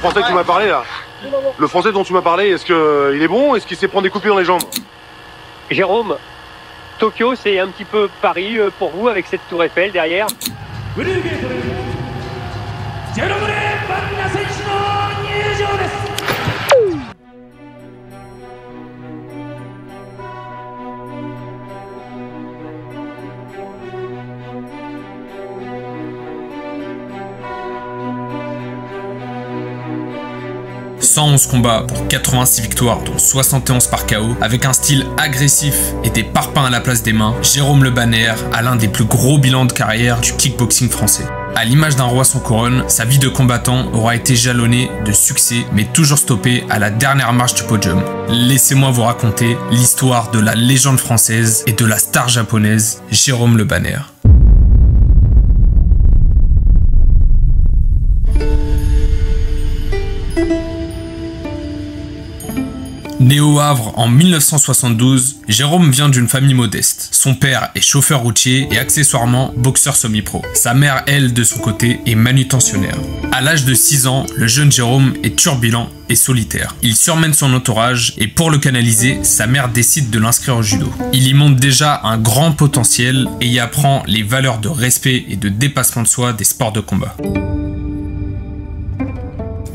Français que tu m'as parlé là, le Français dont tu m'as parlé, est-ce qu'il est bon? Est-ce qu'il sait prendre des coupures dans les jambes? Jérôme, Tokyo, c'est un petit peu Paris pour vous avec cette tour Eiffel derrière. « 111 combats pour 86 victoires, dont 71 par KO, avec un style agressif et des parpaings à la place des mains, Jérôme Le Banner a l'un des plus gros bilans de carrière du kickboxing français. À l'image d'un roi sans couronne, sa vie de combattant aura été jalonnée de succès, mais toujours stoppée à la dernière marche du podium. Laissez-moi vous raconter l'histoire de la légende française et de la star japonaise, Jérôme Le Banner. Né au Havre en 1972, Jérôme vient d'une famille modeste. Son père est chauffeur routier et accessoirement boxeur semi-pro. Sa mère, elle, de son côté, est manutentionnaire. À l'âge de 6 ans, le jeune Jérôme est turbulent et solitaire. Il surmène son entourage et pour le canaliser, sa mère décide de l'inscrire au judo. Il y montre déjà un grand potentiel et y apprend les valeurs de respect et de dépassement de soi des sports de combat.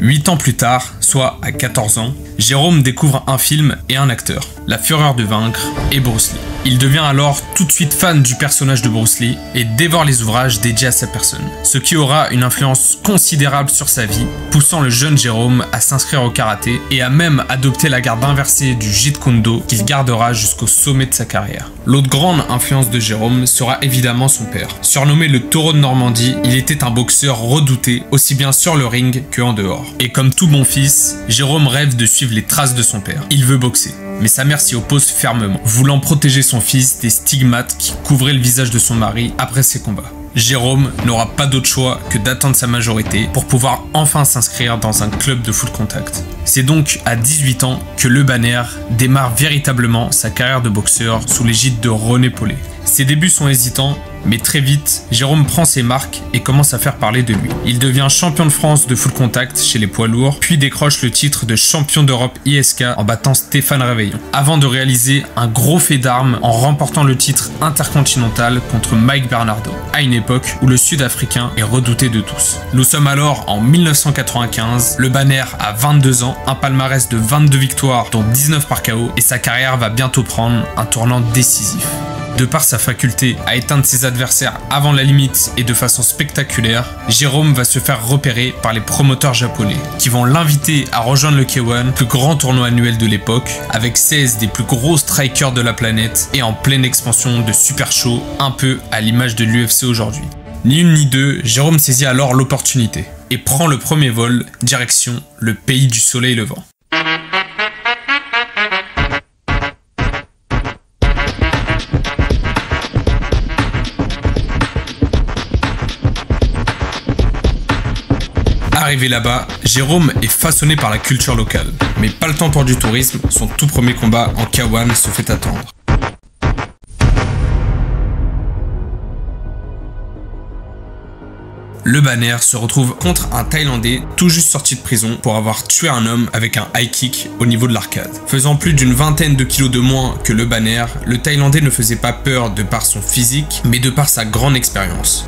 8 ans plus tard, soit à 14 ans, Jérôme découvre un film et un acteur, La Fureur de vaincre et Bruce Lee. Il devient alors tout de suite fan du personnage de Bruce Lee et dévore les ouvrages dédiés à sa personne, ce qui aura une influence considérable sur sa vie, poussant le jeune Jérôme à s'inscrire au karaté et à même adopter la garde inversée du Jeet Kune Do qu'il gardera jusqu'au sommet de sa carrière. L'autre grande influence de Jérôme sera évidemment son père. Surnommé le taureau de Normandie, il était un boxeur redouté, aussi bien sur le ring que en dehors. Et comme tout bon fils, Jérôme rêve de suivre les traces de son père. Il veut boxer. Mais sa mère s'y oppose fermement, voulant protéger son fils des stigmates qui couvraient le visage de son mari après ses combats. Jérôme n'aura pas d'autre choix que d'attendre sa majorité pour pouvoir enfin s'inscrire dans un club de full contact. C'est donc à 18 ans que Le Banner démarre véritablement sa carrière de boxeur sous l'égide de René Paulet. Ses débuts sont hésitants, mais très vite, Jérôme prend ses marques et commence à faire parler de lui. Il devient champion de France de full contact chez les poids lourds, puis décroche le titre de champion d'Europe ISK en battant Stéphane Réveillon, avant de réaliser un gros fait d'armes en remportant le titre intercontinental contre Mike Bernardo, à une époque où le Sud-Africain est redouté de tous. Nous sommes alors en 1995, Le Banner a 22 ans, un palmarès de 22 victoires dont 19 par KO et sa carrière va bientôt prendre un tournant décisif. De par sa faculté à éteindre ses adversaires avant la limite et de façon spectaculaire, Jérôme va se faire repérer par les promoteurs japonais, qui vont l'inviter à rejoindre le K1, plus grand tournoi annuel de l'époque, avec 16 des plus gros strikers de la planète et en pleine expansion de super show, un peu à l'image de l'UFC aujourd'hui. Ni une ni deux, Jérôme saisit alors l'opportunité et prend le premier vol, direction le pays du soleil levant. Arrivé là-bas, Jérôme est façonné par la culture locale. Mais pas le temps pour du tourisme, son tout premier combat en K1 se fait attendre. Le Banner se retrouve contre un Thaïlandais tout juste sorti de prison pour avoir tué un homme avec un high kick au niveau de l'arcade. Faisant plus d'une vingtaine de kilos de moins que Le Banner, le Thaïlandais ne faisait pas peur de par son physique, mais de par sa grande expérience.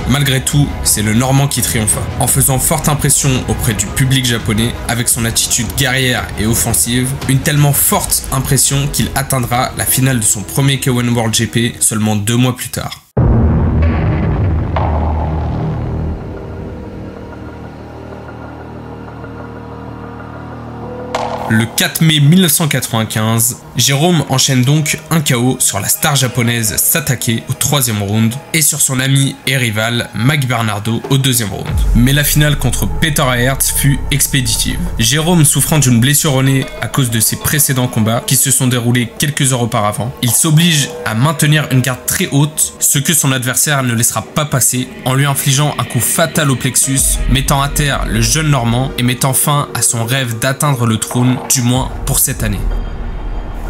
Malgré tout, c'est le Normand qui triompha, en faisant forte impression auprès du public japonais avec son attitude guerrière et offensive, une tellement forte impression qu'il atteindra la finale de son premier K1 World GP seulement 2 mois plus tard. Le 4 mai 1995, Jérôme enchaîne donc un KO sur la star japonaise Satake au 3e round et sur son ami et rival Mike Bernardo au 2e round. Mais la finale contre Peter Aerts fut expéditive. Jérôme, souffrant d'une blessure au nez à cause de ses précédents combats qui se sont déroulés quelques heures auparavant, il s'oblige à maintenir une garde très haute, ce que son adversaire ne laissera pas passer en lui infligeant un coup fatal au plexus, mettant à terre le jeune Normand et mettant fin à son rêve d'atteindre le trône, du moins pour cette année.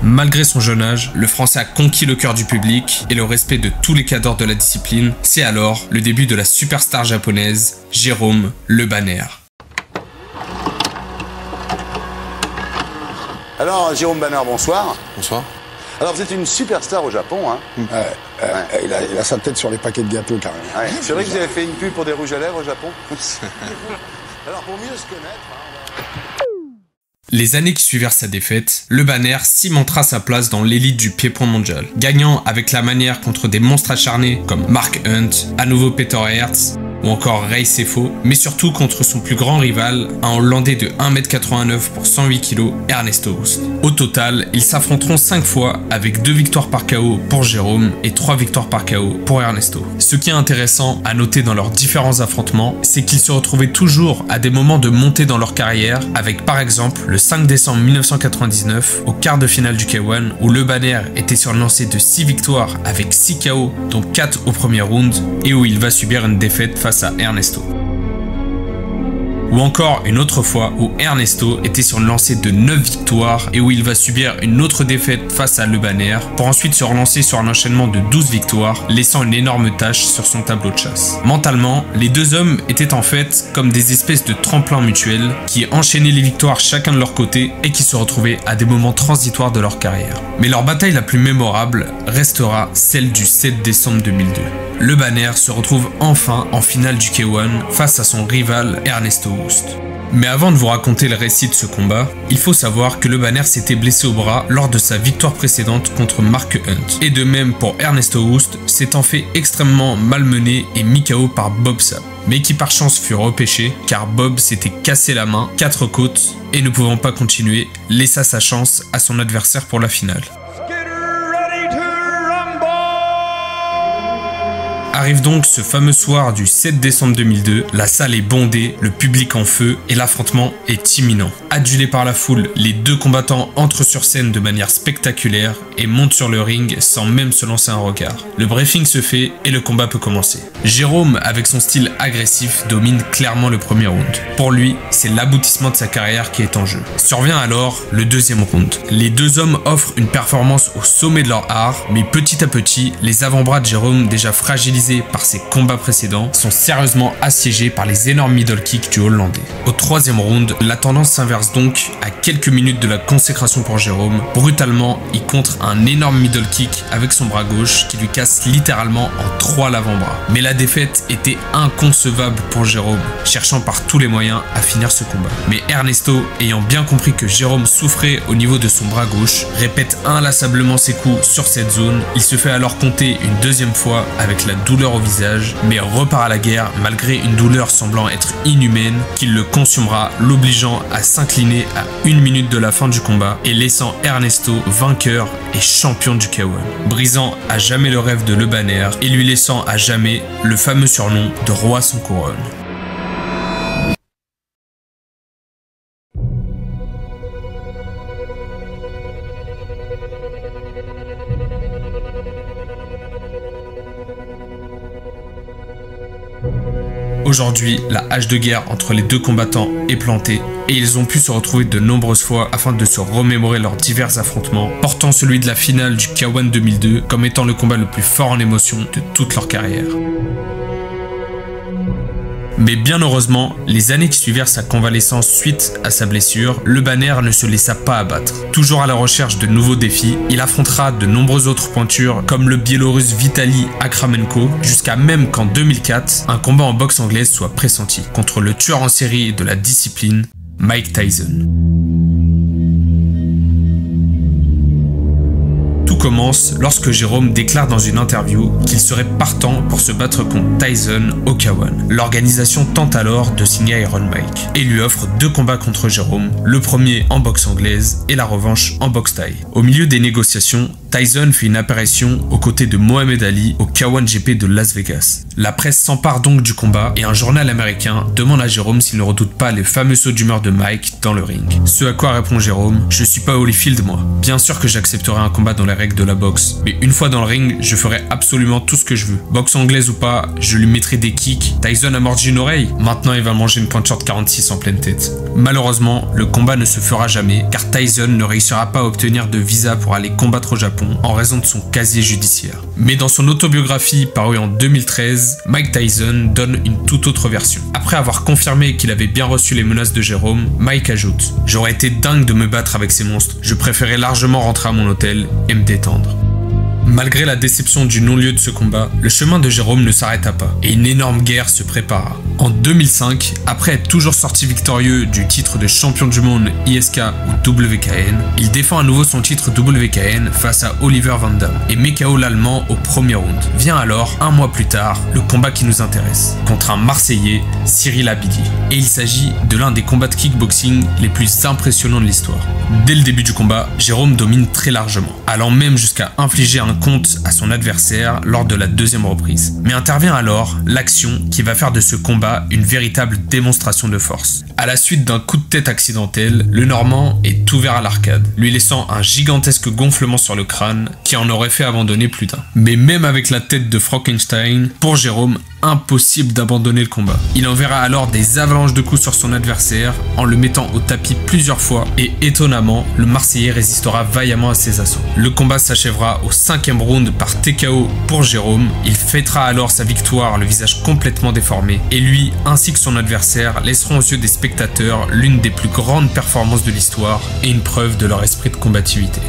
Malgré son jeune âge, le Français a conquis le cœur du public et le respect de tous les cadors de la discipline. C'est alors le début de la superstar japonaise, Jérôme Le Banner. Alors, Jérôme Banner, bonsoir. Bonsoir. Alors, vous êtes une superstar au Japon, hein? Il a sa tête sur les paquets de gâteaux, carrément. Ouais. C'est vrai que vous avez fait une pub pour des rouges à lèvres au Japon? Alors, pour mieux se connaître... Les années qui suivirent sa défaite, Le Banner cimentera sa place dans l'élite du pied-point mondial, gagnant avec la manière contre des monstres acharnés comme Mark Hunt, à nouveau Peter Aerts ou encore Ray Sefo, mais surtout contre son plus grand rival, un Hollandais de 1m89 pour 108 kg, Ernesto Hoost. Au total, ils s'affronteront 5 fois avec 2 victoires par KO pour Jérôme et 3 victoires par KO pour Ernesto. Ce qui est intéressant à noter dans leurs différents affrontements, c'est qu'ils se retrouvaient toujours à des moments de montée dans leur carrière, avec par exemple le 5 décembre 1999 au quart de finale du K1 où Le Banner était sur une lancée de 6 victoires avec 6 KO dont 4 au premier round et où il va subir une défaite face à Ernesto. Ou encore une autre fois où Ernesto était sur une lancée de 9 victoires et où il va subir une autre défaite face à Le Banner pour ensuite se relancer sur un enchaînement de 12 victoires, laissant une énorme tache sur son tableau de chasse. Mentalement, les deux hommes étaient en fait comme des espèces de tremplins mutuels qui enchaînaient les victoires chacun de leur côté et qui se retrouvaient à des moments transitoires de leur carrière. Mais leur bataille la plus mémorable restera celle du 7 décembre 2002. Le Banner se retrouve enfin en finale du K1 face à son rival Ernesto Hoost. Mais avant de vous raconter le récit de ce combat, il faut savoir que Le Banner s'était blessé au bras lors de sa victoire précédente contre Mark Hunt. Et de même pour Ernesto Hoost, s'étant fait extrêmement malmené et mis KO par Bob Sapp. Mais qui par chance fut repêché car Bob s'était cassé la main, 4 côtes, et ne pouvant pas continuer, laissa sa chance à son adversaire pour la finale. Arrive donc ce fameux soir du 7 décembre 2002, la salle est bondée, le public en feu et l'affrontement est imminent. Adulés par la foule, les deux combattants entrent sur scène de manière spectaculaire et montent sur le ring sans même se lancer un regard. Le briefing se fait et le combat peut commencer. Jérôme, avec son style agressif, domine clairement le premier round. Pour lui, c'est l'aboutissement de sa carrière qui est en jeu. Survient alors le deuxième round. Les deux hommes offrent une performance au sommet de leur art, mais petit à petit, les avant-bras de Jérôme, déjà fragilisés par ses combats précédents, sont sérieusement assiégés par les énormes middle kicks du Hollandais. Au troisième round, la tendance s'inverse donc à quelques minutes de la consécration pour Jérôme. Brutalement, il contre un énorme middle kick avec son bras gauche qui lui casse littéralement en 3 l'avant-bras. Mais la défaite était inconcevable pour Jérôme, cherchant par tous les moyens à finir ce combat. Mais Ernesto, ayant bien compris que Jérôme souffrait au niveau de son bras gauche, répète inlassablement ses coups sur cette zone. Il se fait alors compter une deuxième fois avec la douleur au visage, mais repart à la guerre malgré une douleur semblant être inhumaine qui le consumera, l'obligeant à s'incliner à 1 minute de la fin du combat et laissant Ernesto vainqueur et champion du K1, brisant à jamais le rêve de Le Banner et lui laissant à jamais le fameux surnom de roi sans couronne. Aujourd'hui, la hache de guerre entre les deux combattants est plantée et ils ont pu se retrouver de nombreuses fois afin de se remémorer leurs divers affrontements, portant celui de la finale du K1 2002 comme étant le combat le plus fort en émotion de toute leur carrière. Mais bien heureusement, les années qui suivirent sa convalescence suite à sa blessure, Le Banner ne se laissa pas abattre. Toujours à la recherche de nouveaux défis, il affrontera de nombreuses autres pointures comme le Biélorusse Vitali Akramenko, jusqu'à même qu'en 2004, un combat en boxe anglaise soit pressenti contre le tueur en série de la discipline, Mike Tyson. Tout commence lorsque Jérôme déclare dans une interview qu'il serait partant pour se battre contre Tyson au K1. L'organisation tente alors de signer Iron Mike et lui offre 2 combats contre Jérôme, le premier en boxe anglaise et la revanche en boxe thaï. Au milieu des négociations, Tyson fait une apparition aux côtés de Mohamed Ali au K1 GP de Las Vegas. La presse s'empare donc du combat et un journal américain demande à Jérôme s'il ne redoute pas les fameux sauts d'humeur de Mike dans le ring. Ce à quoi répond Jérôme: je suis pas Holyfield moi. Bien sûr que j'accepterai un combat dans les règles de la boxe, mais une fois dans le ring, je ferai absolument tout ce que je veux. Boxe anglaise ou pas, je lui mettrai des kicks. Tyson a mordu une oreille, maintenant il va manger une pointure de 46 en pleine tête. Malheureusement, le combat ne se fera jamais car Tyson ne réussira pas à obtenir de visa pour aller combattre au Japon en raison de son casier judiciaire. Mais dans son autobiographie parue en 2013, Mike Tyson donne une toute autre version. Après avoir confirmé qu'il avait bien reçu les menaces de Jérôme, Mike ajoute: j'aurais été dingue de me battre avec ces monstres, je préférais largement rentrer à mon hôtel et me détendre. Malgré la déception du non-lieu de ce combat, le chemin de Jérôme ne s'arrêta pas et une énorme guerre se prépara. En 2005, après être toujours sorti victorieux du titre de champion du monde ISK ou WKN, il défend à nouveau son titre WKN face à Oliver Van Damme et met KO l'Allemand au premier round. Vient alors, un mois plus tard, le combat qui nous intéresse, contre un Marseillais, Cyril Abidi. Et il s'agit de l'un des combats de kickboxing les plus impressionnants de l'histoire. Dès le début du combat, Jérôme domine très largement, allant même jusqu'à infliger un compte à son adversaire lors de la 2e reprise. Mais intervient alors l'action qui va faire de ce combat une véritable démonstration de force. À la suite d'un coup de tête accidentel, le Normand est ouvert à l'arcade, lui laissant un gigantesque gonflement sur le crâne qui en aurait fait abandonner plus d'un. Mais même avec la tête de Frankenstein, pour Jérôme, impossible d'abandonner le combat. Il enverra alors des avalanches de coups sur son adversaire en le mettant au tapis plusieurs fois et étonnamment, le Marseillais résistera vaillamment à ses assauts. Le combat s'achèvera au 5e round par TKO pour Jérôme. Il fêtera alors sa victoire, le visage complètement déformé, et lui ainsi que son adversaire laisseront aux yeux des spectateurs l'une des plus grandes performances de l'histoire et une preuve de leur esprit de combativité.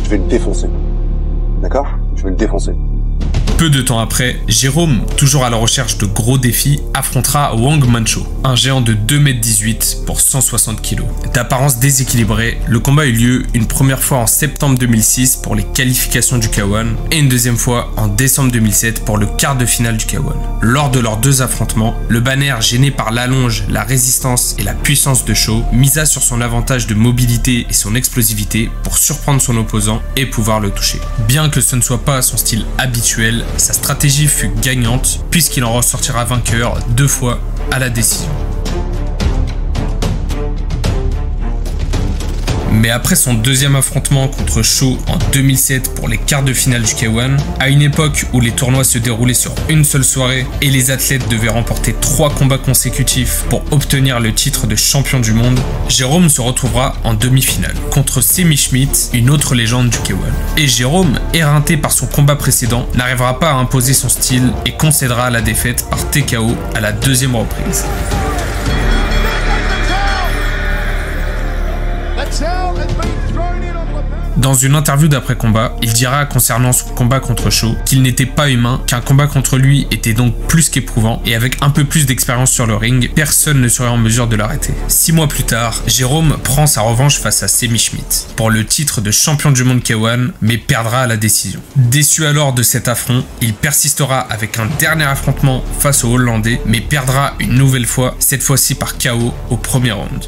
Je vais le défoncer. D'accord? Je vais le défoncer. Peu de temps après, Jérôme, toujours à la recherche de gros défis, affrontera Wang Mancho, un géant de 2,18 m pour 160 kg. D'apparence déséquilibrée, le combat eut lieu une première fois en septembre 2006 pour les qualifications du K1 et une deuxième fois en décembre 2007 pour le quart de finale du K1. Lors de leurs 2 affrontements, le Banner, gêné par l'allonge, la résistance et la puissance de Shaw, misa sur son avantage de mobilité et son explosivité pour surprendre son opposant et pouvoir le toucher. Bien que ce ne soit pas son style habituel, sa stratégie fut gagnante puisqu'il en ressortira vainqueur 2 fois à la décision. Mais après son 2e affrontement contre Shaw en 2007 pour les quarts de finale du K1, à une époque où les tournois se déroulaient sur une seule soirée et les athlètes devaient remporter 3 combats consécutifs pour obtenir le titre de champion du monde, Jérôme se retrouvera en demi-finale contre Semi Schmidt, une autre légende du K1. Et Jérôme, éreinté par son combat précédent, n'arrivera pas à imposer son style et concédera la défaite par TKO à la 2e reprise. Dans une interview d'après-combat, il dira concernant son combat contre Shaw qu'il n'était pas humain, qu'un combat contre lui était donc plus qu'éprouvant et avec un peu plus d'expérience sur le ring, personne ne serait en mesure de l'arrêter. 6 mois plus tard, Jérôme prend sa revanche face à Semi Schmidt pour le titre de champion du monde K1 mais perdra à la décision. Déçu alors de cet affront, il persistera avec un dernier affrontement face au Hollandais mais perdra une nouvelle fois, cette fois-ci par KO au premier round.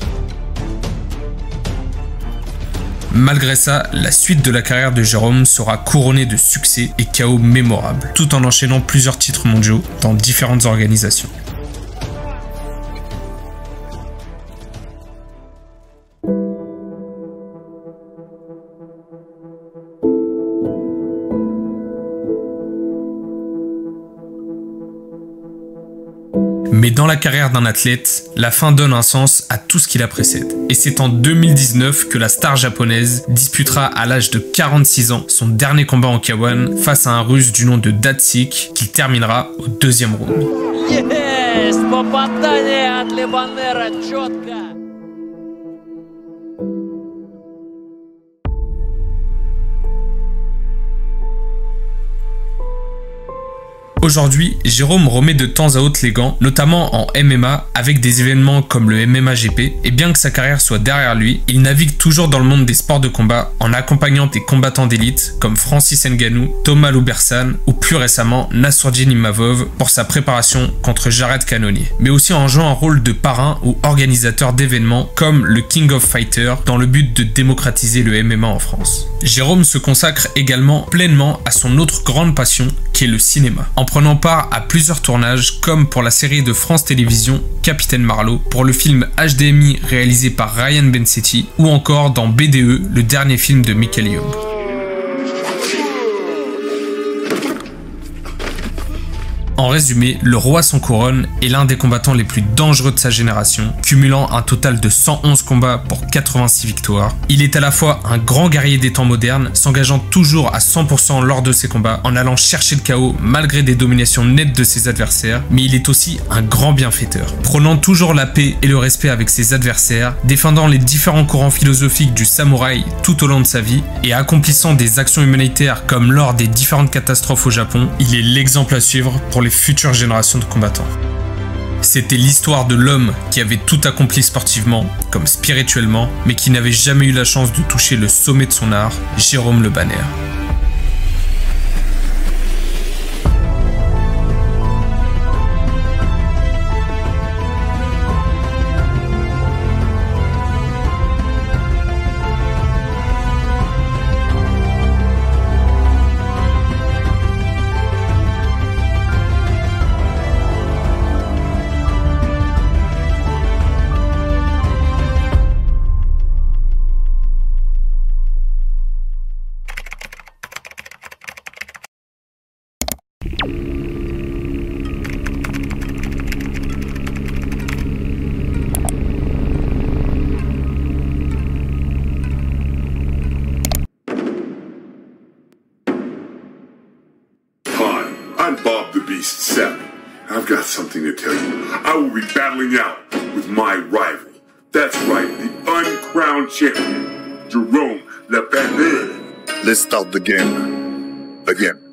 Malgré ça, la suite de la carrière de Jérôme sera couronnée de succès et KO mémorables, tout en enchaînant plusieurs titres mondiaux dans différentes organisations. Mais dans la carrière d'un athlète, la fin donne un sens à tout ce qui la précède. Et c'est en 2019 que la star japonaise disputera à l'âge de 46 ans son dernier combat en K1 face à un russe du nom de Datsik qu'il terminera au 2e round. Yes, попадание от Лебанера, четко. Aujourd'hui, Jérôme remet de temps à autre les gants, notamment en MMA, avec des événements comme le MMA GP, et bien que sa carrière soit derrière lui, il navigue toujours dans le monde des sports de combat en accompagnant des combattants d'élite comme Francis Ngannou, Thomas Loubersan ou plus récemment Nassourdine Imavov pour sa préparation contre Jared Cannonier, mais aussi en jouant un rôle de parrain ou organisateur d'événements comme le King of Fighters dans le but de démocratiser le MMA en France. Jérôme se consacre également pleinement à son autre grande passion qui est le cinéma, en prenant part à plusieurs tournages comme pour la série de France Télévisions Capitaine Marlowe, pour le film HDMI réalisé par Ryan Bensetti ou encore dans BDE, le dernier film de Michael Young. En résumé, le roi sans couronne est l'un des combattants les plus dangereux de sa génération, cumulant un total de 111 combats pour 86 victoires. Il est à la fois un grand guerrier des temps modernes, s'engageant toujours à 100% lors de ses combats, en allant chercher le chaos malgré des dominations nettes de ses adversaires, mais il est aussi un grand bienfaiteur, prônant toujours la paix et le respect avec ses adversaires, défendant les différents courants philosophiques du samouraï tout au long de sa vie, et accomplissant des actions humanitaires comme lors des différentes catastrophes au Japon. Il est l'exemple à suivre pour les futures générations de combattants. C'était l'histoire de l'homme qui avait tout accompli sportivement, comme spirituellement, mais qui n'avait jamais eu la chance de toucher le sommet de son art, Jérôme Le Banner. I'm Bob the Beast Sapp. I've got something to tell you. I will be battling out with my rival. That's right, the uncrowned champion, Jerome Le Banner. Let's start the game again.